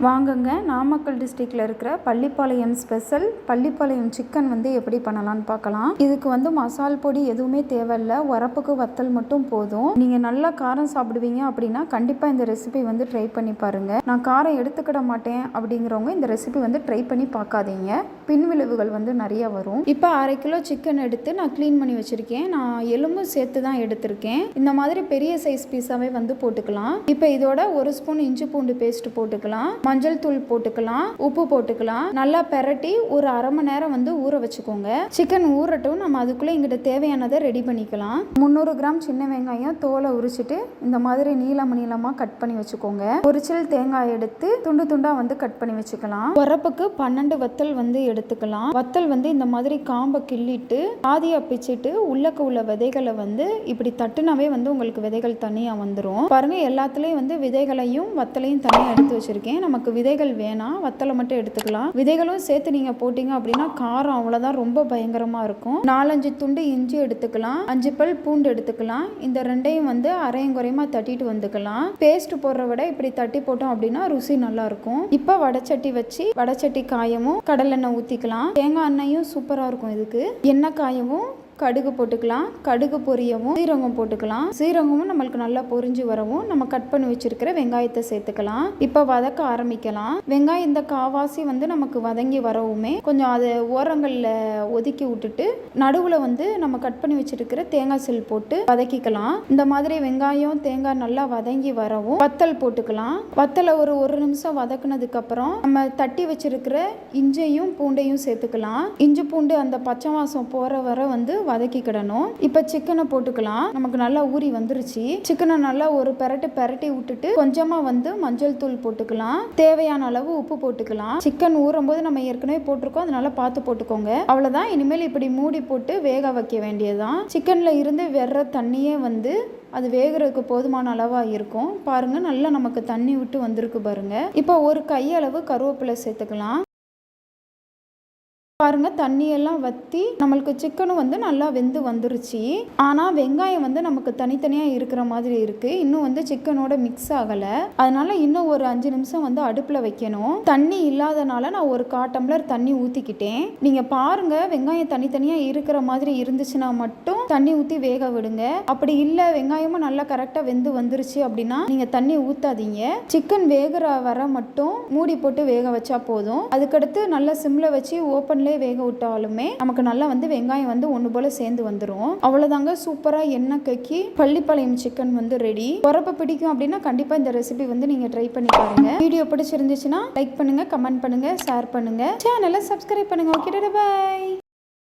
வாங்குங்க நாமக்கல் டிஸ்ட்ரிக்டில் இருக்கிற பள்ளிப்பாளையம் ஸ்பெஷல் பள்ளிப்பாளையம் சிக்கன் எப்படி பண்ணலான்னு பார்க்கலாம். இதுக்கு மசால் பொடி எதுவுமே தேவையில்லை, உரப்புக்கு வத்தல் மட்டும் போதும். நீங்கள் நல்லா காரம் சாப்பிடுவீங்க அப்படின்னா கண்டிப்பாக இந்த ரெசிபி ட்ரை பண்ணி பாருங்கள். நான் காரம் எடுத்துக்கிட மாட்டேன் அப்படிங்கிறவங்க இந்த ரெசிபி ட்ரை பண்ணி பார்க்காதீங்க, பின்விளைவுகள் நிறைய வரும். இப்போ 1/2 கிலோ சிக்கன் எடுத்து நான் க்ளீன் பண்ணி வச்சுருக்கேன். நான் எலும்பு சேர்த்து தான் எடுத்திருக்கேன். இந்த மாதிரி பெரிய சைஸ் பீஸாவே போட்டுக்கலாம். இப்போ இதோட 1 ஸ்பூன் இஞ்சி பூண்டு பேஸ்ட் போட்டுக்கலாம், மஞ்சள் தூள் போட்டுக்கலாம், உப்பு போட்டுக்கலாம். நல்லா பெரட்டி ஒரு 1/2 மணி நேரம் ஊற வச்சுக்கோங்க. சிக்கன் ஊறட்டும், நம்ம அதுக்குள்ளே இங்கிட்ட தேவையானதை ரெடி பண்ணிக்கலாம். 300 கிராம் சின்ன வெங்காயம் தோலை உரிச்சிட்டு இந்த மாதிரி நீளமாக கட் பண்ணி வச்சுக்கோங்க. ஒரு சில் தேங்காய் எடுத்து துண்டு துண்டா கட் பண்ணி வச்சுக்கலாம். உரப்புக்கு 12 வத்தல் எடுத்துக்கலாம். வத்தல் இந்த மாதிரி காம்பை கிள்ளிட்டு பாதியா பிச்சுட்டு உள்ளக்க உள்ள விதைகளை இப்படி தட்டுனாவே உங்களுக்கு விதைகள் தனியா வந்துடும். பாருங்க, எல்லாத்துலயும் விதைகளையும் வத்தலையும் தனியா எடுத்து வச்சிருக்கேன். நமக்கு விதைகள் வேணாம், வத்தலை மட்டும் எடுத்துக்கலாம். விதைகளும் சேர்த்து நீங்க போட்டீங்க அப்படின்னா காரம் அவ்வளவுதான், ரொம்ப பயங்கரமா இருக்கும். 4-5 துண்டு இஞ்சி எடுத்துக்கலாம், 5 பல் பூண்டு எடுத்துக்கலாம். இந்த ரெண்டையும் அரையும் குறையுமா தட்டிட்டு வந்துக்கலாம். பேஸ்ட் போடுற விட இப்படி தட்டி போட்டோம் அப்படின்னா ருசி நல்லா இருக்கும். இப்போ வடைச்சட்டி வச்சு வடைச்சட்டி காயவும் கடலெண்ணெய் ஊத்திக்கலாம். தேங்காய் எண்ணெயும் சூப்பரா இருக்கும். இதுக்கு எண்ணெய் காயவும் கடுகு போட்டுக்கலாம். கடுகு பொரியவும் சீரகம் போட்டுக்கலாம். சீரகமும் நம்மளுக்கு நல்லா பொரிஞ்சு வரவும் நம்ம கட் பண்ணி வச்சிருக்கிற வெங்காயத்தை சேர்த்துக்கலாம். இப்போ வதக்க ஆரம்பிக்கலாம். வெங்காயம் இந்த காவாசி நமக்கு வதங்கி வரவுமே கொஞ்சம் அதை ஓரங்களில் ஒதுக்கி விட்டுட்டு நடுவில் நம்ம கட் பண்ணி வச்சிருக்கிற தேங்காய் சில் போட்டு வதக்கிக்கலாம். இந்த மாதிரி வெங்காயம் தேங்காய் நல்லா வதங்கி வரவும் வத்தல் போட்டுக்கலாம். வத்தலை ஒரு நிமிஷம் வதக்குனதுக்கு அப்புறம் நம்ம தட்டி வச்சிருக்கிற இஞ்சையும் பூண்டையும் சேர்த்துக்கலாம். இஞ்சி பூண்டு அந்த பச்சை வாசம் போற வர வதக்கிக்கிடணும். இப்ப சிக்கனை போட்டுக்கலாம். நமக்கு நல்லா ஊறி வந்துருச்சு. சிக்கனை நல்லா ஒரு பெரட்டி விட்டுட்டு கொஞ்சமா மஞ்சள் தூள் போட்டுக்கலாம். தேவையான அளவு உப்பு போட்டுக்கலாம். சிக்கன் ஊறும் போது நம்ம ஏற்கனவே போட்டிருக்கோம், அதனால பார்த்து போட்டுக்கோங்க. அவ்வளவுதான். இனிமேல் இப்படி மூடி போட்டு வேக வைக்க வேண்டியதுதான். சிக்கன்ல இருந்து வெற தண்ணியே அது வேகிறதுக்கு போதுமான அளவா இருக்கும். பாருங்க, நல்லா நமக்கு தண்ணி விட்டு வந்திருக்கு பாருங்க. இப்போ ஒரு கையளவு கருவேப்பிலை சேர்த்துக்கலாம். பாருங்க, தண்ணியெல்லாம் வற்றி நம்மளுக்கு சிக்கனும் நல்லா வெந்து வந்துருச்சு. ஆனால் வெங்காயம் நமக்கு தனித்தனியாக இருக்கிற மாதிரி இருக்கு. இன்னும் சிக்கனோட மிக்ஸ் ஆகலை. அதனால இன்னும் ஒரு 5 நிமிஷம் அடுப்பில் வைக்கணும். தண்ணி இல்லாதனால நான் ஒரு 1/4 டம்ளர் தண்ணி ஊற்றிக்கிட்டேன். நீங்கள் பாருங்க, வெங்காயம் தனித்தனியாக இருக்கிற மாதிரி இருந்துச்சுன்னா மட்டும் தண்ணி ஊற்றி வேக விடுங்க. அப்படி இல்லை, வெங்காயமும் நல்லா கரெக்டாக வெந்து வந்துருச்சு அப்படின்னா நீங்கள் தண்ணி ஊற்றாதீங்க. சிக்கன் வேகிற வர மட்டும் மூடி போட்டு வேக வச்சா போதும். அதுக்கடுத்து நல்லா சிம்ல வச்சு ஓப்பன் வேக விட்டாலுமே நமக்கு நல்லா வெங்காயம் ஒன்று போல சேர்ந்து வந்துடும். அவ்வளவுதாங்க, சூப்பரா எண்ணெய் கக்கி பள்ளிப்பாளையம் சிக்கன் ரெடி. உரப்பு பிடிக்கும் அப்படின்னா கண்டிப்பா இந்த ரெசிபி நீங்க ட்ரை பண்ணி பாருங்க. வீடியோ பிடிச்சிருந்துச்சுன்னா லைக் பண்ணுங்க, கமெண்ட் பண்ணுங்க, ஷேர் பண்ணுங்க, சேனலை சப்ஸ்கிரைப் பண்ணுங்க. Okay, by.